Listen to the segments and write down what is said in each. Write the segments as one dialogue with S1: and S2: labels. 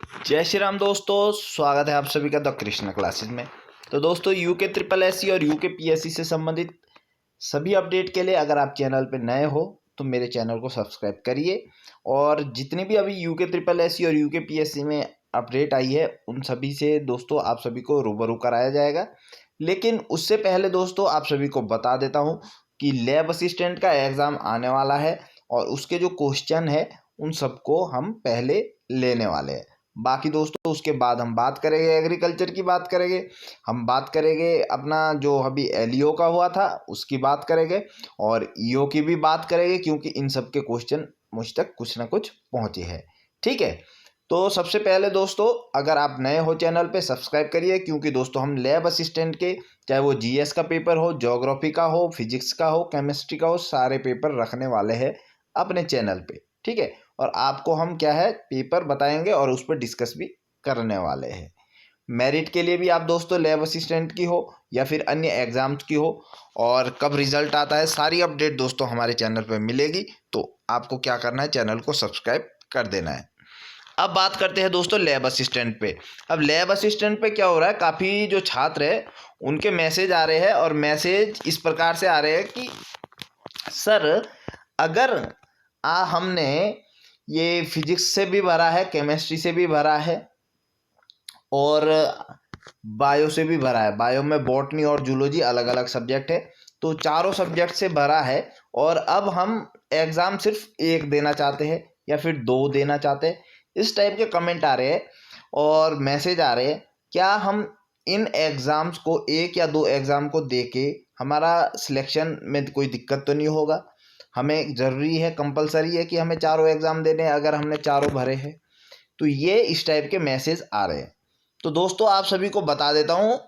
S1: जय श्री राम दोस्तों, स्वागत है आप सभी का द कृष्णा क्लासेस में। तो दोस्तों यूके ट्रिपल एससी और यूके पीएससी से संबंधित सभी अपडेट के लिए अगर आप चैनल पर नए हो तो मेरे चैनल को सब्सक्राइब करिए। और जितनी भी अभी यूके ट्रिपल एससी और यूके पीएससी में अपडेट आई है उन सभी से दोस्तों आप सभी को रूबरू कराया जाएगा। लेकिन उससे पहले दोस्तों आप सभी को बता देता हूँ कि लैब असिस्टेंट का एग्ज़ाम आने वाला है और उसके जो क्वेश्चन है उन सबको हम पहले लेने वाले हैं। बाकी दोस्तों उसके बाद हम बात करेंगे, एग्रीकल्चर की बात करेंगे, हम बात करेंगे अपना जो अभी एलईओ का हुआ था उसकी बात करेंगे और ईओ की भी बात करेंगे, क्योंकि इन सब के क्वेश्चन मुझ तक कुछ ना कुछ पहुँचे हैं। ठीक है, तो सबसे पहले दोस्तों अगर आप नए हो चैनल पे सब्सक्राइब करिए, क्योंकि दोस्तों हम लैब असिस्टेंट के चाहे वो जीएस का पेपर हो, ज्योग्राफी का हो, फिजिक्स का हो, केमिस्ट्री का हो, सारे पेपर रखने वाले हैं अपने चैनल पे। ठीक है, और आपको हम क्या है पेपर बताएंगे और उस पर डिस्कस भी करने वाले हैं। मेरिट के लिए भी आप दोस्तों लैब असिस्टेंट की हो या फिर अन्य एग्जाम्स की हो और कब रिजल्ट आता है सारी अपडेट दोस्तों हमारे चैनल पर मिलेगी। तो आपको क्या करना है, चैनल को सब्सक्राइब कर देना है। अब बात करते हैं दोस्तों लैब असिस्टेंट पे। अब लैब असिस्टेंट पे क्या हो रहा है, काफ़ी जो छात्र है उनके मैसेज आ रहे हैं और मैसेज इस प्रकार से आ रहे हैं कि सर अगर हमने ये फिजिक्स से भी भरा है, केमिस्ट्री से भी भरा है और बायो से भी भरा है। बायो में बॉटनी और जूलॉजी अलग अलग सब्जेक्ट है, तो चारों सब्जेक्ट से भरा है और अब हम एग्ज़ाम सिर्फ एक देना चाहते हैं या फिर दो देना चाहते हैं। इस टाइप के कमेंट आ रहे हैं और मैसेज आ रहे हैं। क्या हम इन एग्ज़ाम्स को एक या दो एग्ज़ाम को दे के हमारा सिलेक्शन में कोई दिक्कत तो नहीं होगा? हमें ज़रूरी है, कंपलसरी है कि हमें चारों एग्ज़ाम देने हैं अगर हमने चारों भरे हैं? तो ये इस टाइप के मैसेज आ रहे हैं। तो दोस्तों आप सभी को बता देता हूँ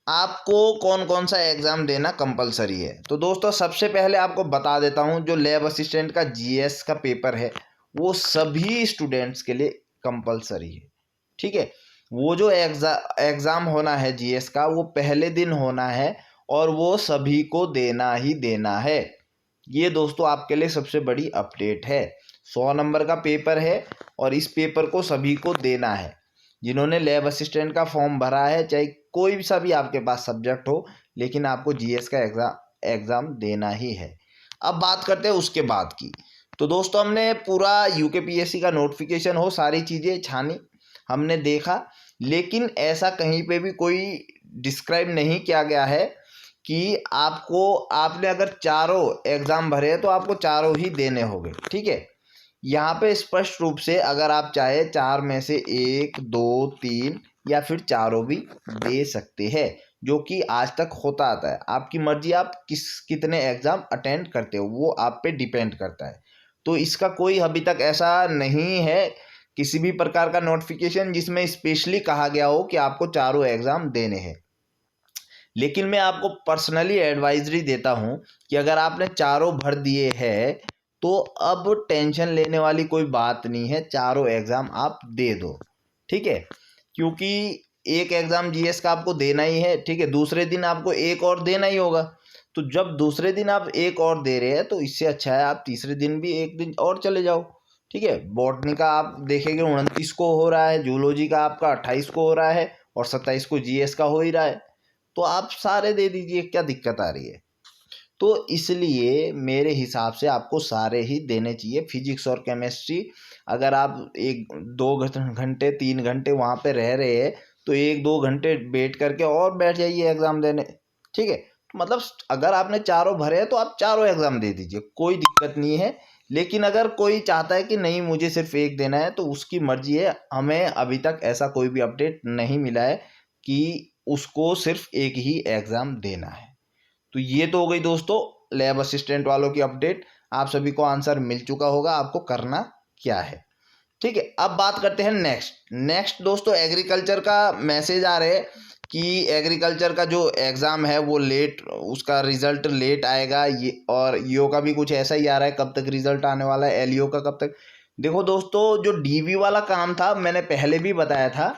S1: आपको कौन कौन सा एग्ज़ाम देना कंपलसरी है। तो दोस्तों सबसे पहले आपको बता देता हूँ जो लैब असिस्टेंट का जीएस का पेपर है वो सभी स्टूडेंट्स के लिए कंपलसरी है। ठीक है, वो जो एग्ज़ाम होना है जीएस का वो पहले दिन होना है और वो सभी को देना ही देना है। ये दोस्तों आपके लिए सबसे बड़ी अपडेट है। 100 नंबर का पेपर है और इस पेपर को सभी को देना है। जिन्होंने लैब असिस्टेंट का फॉर्म भरा है, चाहे कोई सा भी आपके पास सब्जेक्ट हो, लेकिन आपको जीएस का एग्ज़ाम देना ही है। अब बात करते हैं उसके बाद की। तो दोस्तों हमने पूरा यूके पीएससी का नोटिफिकेशन हो सारी चीज़ें छानी, हमने देखा, लेकिन ऐसा कहीं पे भी कोई डिस्क्राइब नहीं किया गया है कि आपने अगर चारों एग्ज़ाम भरे हैं तो आपको चारों ही देने होंगे। ठीक है, यहाँ पे स्पष्ट रूप से अगर आप चाहे चार में से एक, दो, तीन या फिर चारों भी दे सकते हैं, जो कि आज तक होता आता है। आपकी मर्जी, आप कितने एग्ज़ाम अटेंड करते हो वो आप पे डिपेंड करता है। तो इसका कोई अभी तक ऐसा नहीं है किसी भी प्रकार का नोटिफिकेशन जिसमें स्पेशली कहा गया हो कि आपको चारों एग्ज़ाम देने हैं। लेकिन मैं आपको पर्सनली एडवाइजरी देता हूँ कि अगर आपने चारों भर दिए हैं तो अब टेंशन लेने वाली कोई बात नहीं है, चारों एग्ज़ाम आप दे दो। ठीक है, क्योंकि एक एग्ज़ाम जीएस का आपको देना ही है। ठीक है, दूसरे दिन आपको एक और देना ही होगा। तो जब दूसरे दिन आप एक और दे रहे हैं तो इससे अच्छा है आप तीसरे दिन भी एक दिन और चले जाओ। ठीक है, बॉटनी का आप देखेंगे 29 को हो रहा है, जूलॉजी का आपका 28 को हो रहा है और 27 को जीएस का हो ही रहा है। तो आप सारे दे दीजिए, क्या दिक्कत आ रही है? तो इसलिए मेरे हिसाब से आपको सारे ही देने चाहिए। फिजिक्स और केमिस्ट्री अगर आप एक दो घंटे 3 घंटे वहाँ पे रह रहे हैं तो 1-2 घंटे बैठ करके और बैठ जाइए एग्ज़ाम देने। ठीक है, तो मतलब अगर आपने चारों भरे हैं तो आप चारों एग्ज़ाम दे दीजिए, कोई दिक्कत नहीं है। लेकिन अगर कोई चाहता है कि नहीं मुझे सिर्फ एक देना है तो उसकी मर्जी है। हमें अभी तक ऐसा कोई भी अपडेट नहीं मिला है कि उसको सिर्फ एक ही एग्ज़ाम देना है। तो ये तो हो गई दोस्तों लैब असिस्टेंट वालों की अपडेट। आप सभी को आंसर मिल चुका होगा आपको करना क्या है। ठीक है, अब बात करते हैं नेक्स्ट दोस्तों एग्रीकल्चर का मैसेज आ रहे हैं कि एग्रीकल्चर का जो एग्ज़ाम है वो लेट, उसका रिज़ल्ट लेट आएगा। ये और ईओ का भी कुछ ऐसा ही आ रहा है, कब तक रिज़ल्ट आने वाला है, एलईओ का कब तक। देखो दोस्तों जो डीवी वाला काम था मैंने पहले भी बताया था,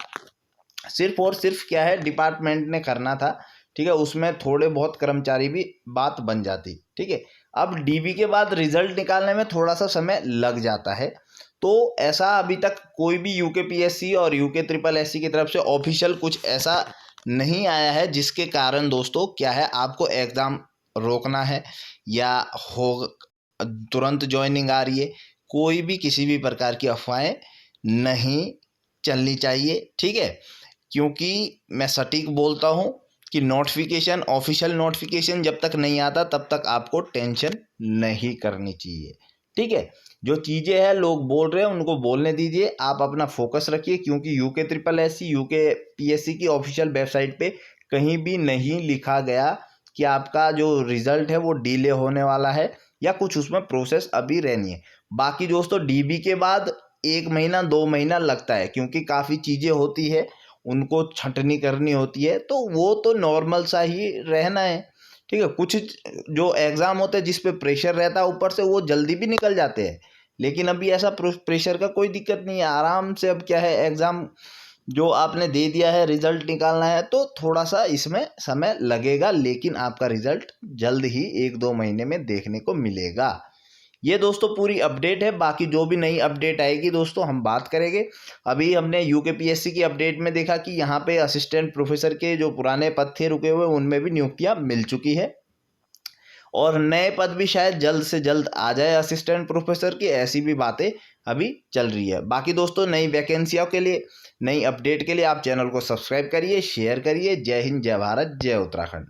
S1: सिर्फ और सिर्फ क्या है डिपार्टमेंट ने करना था। ठीक है, उसमें थोड़े बहुत कर्मचारी भी बात बन जाती। ठीक है, अब डीबी के बाद रिजल्ट निकालने में थोड़ा सा समय लग जाता है। तो ऐसा अभी तक कोई भी यूकेपीएससी और यूके ट्रिपल एससी की तरफ से ऑफिशियल कुछ ऐसा नहीं आया है जिसके कारण दोस्तों क्या है आपको एग्ज़ाम रोकना है या हो तुरंत ज्वाइनिंग आ रही है। कोई भी किसी भी प्रकार की अफवाहें नहीं चलनी चाहिए, ठीक है। क्योंकि मैं सटीक बोलता हूँ कि नोटिफिकेशन, ऑफिशियल नोटिफिकेशन जब तक नहीं आता तब तक आपको टेंशन नहीं करनी चाहिए, ठीक है। जो चीज़ें हैं लोग बोल रहे हैं उनको बोलने दीजिए, आप अपना फोकस रखिए। क्योंकि UK triple SC UK PSC की ऑफिशियल वेबसाइट पे कहीं भी नहीं लिखा गया कि आपका जो रिज़ल्ट है वो डिले होने वाला है या कुछ उसमें प्रोसेस अभी रहनी है। बाकी दोस्तों डीबी के बाद 1 महीना 2 महीना लगता है क्योंकि काफ़ी चीज़ें होती है, उनको छँटनी करनी होती है, तो वो तो नॉर्मल सा ही रहना है, ठीक है। कुछ जो एग्ज़ाम होते हैं जिस पे प्रेशर रहता है ऊपर से वो जल्दी भी निकल जाते हैं, लेकिन अभी ऐसा प्रेशर का कोई दिक्कत नहीं है। आराम से अब क्या है एग्ज़ाम जो आपने दे दिया है रिज़ल्ट निकालना है तो थोड़ा सा इसमें समय लगेगा, लेकिन आपका रिज़ल्ट जल्द ही 1-2 महीने में देखने को मिलेगा। ये दोस्तों पूरी अपडेट है, बाकी जो भी नई अपडेट आएगी दोस्तों हम बात करेंगे। अभी हमने यूकेपीएससी की अपडेट में देखा कि यहाँ पे असिस्टेंट प्रोफेसर के जो पुराने पद थे रुके हुए उनमें भी नियुक्तियाँ मिल चुकी है और नए पद भी शायद जल्द से जल्द आ जाए असिस्टेंट प्रोफेसर की, ऐसी भी बातें अभी चल रही है। बाकी दोस्तों नई वैकेंसियों के लिए, नई अपडेट के लिए आप चैनल को सब्सक्राइब करिए, शेयर करिए। जय हिंद, जय भारत, जय उत्तराखंड।